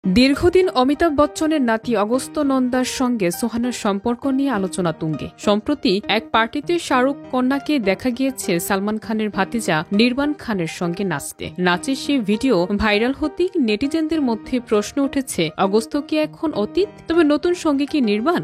দীর্ঘদিন অমিতাভ বচ্চনের নাতি অগস্ত্য নন্দার সঙ্গে সোহানার সম্পর্ক নিয়ে আলোচনা তুঙ্গে। সম্প্রতি এক পার্টিতে শাহরুখ কন্যাকে দেখা গিয়েছে সালমান খানের ভাতিজা নির্বাণ খানের সঙ্গে নাচতে। নাচের সেই ভিডিও ভাইরাল হতেই নেটিজেনদের মধ্যে প্রশ্ন উঠেছে, অগস্ত্য কি এখন অতীত? তবে নতুন সঙ্গী কি নির্বাণ?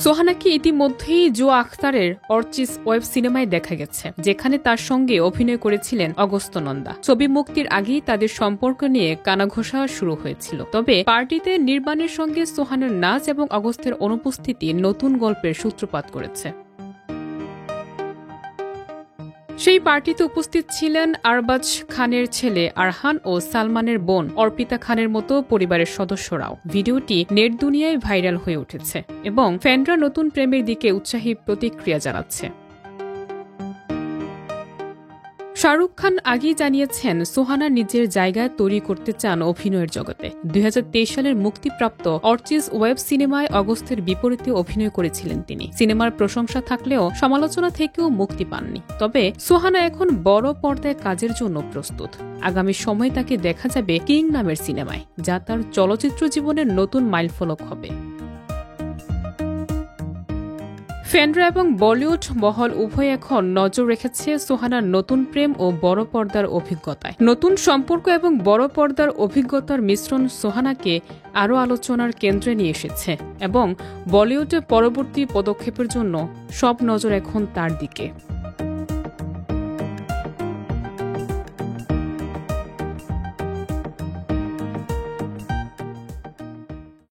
সোহানাকে ইতিমধ্যেই জো আখতারের অর্চিজ ওয়েব সিনেমায় দেখা গেছে, যেখানে তার সঙ্গে অভিনয় করেছিলেন অগস্ত্য নন্দা। ছবি মুক্তির আগেই তাদের সম্পর্ক নিয়ে কানাঘোষা শুরু হয়েছিল। তবে পার্টিতে নির্বাণের সঙ্গে সোহানার নাচ এবং অগস্ত্যের অনুপস্থিতি নতুন গল্পের সূত্রপাত করেছে। সেই পার্টিতে উপস্থিত ছিলেন আরবাজ খানের ছেলে আরহান ও সালমানের বোন অর্পিতা খানের মতো পরিবারের সদস্যরাও। ভিডিওটি নেট দুনিয়ায় ভাইরাল হয়ে উঠেছে এবং ফ্যানরা নতুন প্রেমের দিকে উৎসাহী প্রতিক্রিয়া জানাচ্ছে। শাহরুখ খান আগেই জানিয়েছেন, সোহানা নিজের জায়গায় তৈরি করতে চান অভিনয়ের জগতে। 2023 সালের মুক্তিপ্রাপ্ত অর্চিজ ওয়েব সিনেমায় অগস্ত্যের বিপরীতে অভিনয় করেছিলেন তিনি। সিনেমার প্রশংসা থাকলেও সমালোচনা থেকেও মুক্তি পাননি। তবে সোহানা এখন বড় পর্দায় কাজের জন্য প্রস্তুত। আগামী সময়ে তাকে দেখা যাবে কিং নামের সিনেমায়, যা তার চলচ্চিত্র জীবনের নতুন মাইলফলক হবে। ফ্যানরা এবং বলিউড মহল উভয় এখন নজর রেখেছে সোহানার নতুন প্রেম ও বড় পর্দার অভিজ্ঞতায়। নতুন সম্পর্ক এবং বড় পর্দার অভিজ্ঞতার মিশ্রণ সোহানাকে আরও আলোচনার কেন্দ্রে নিয়ে এসেছে এবং বলিউডে পরবর্তী পদক্ষেপের জন্য সব নজর এখন তার দিকে।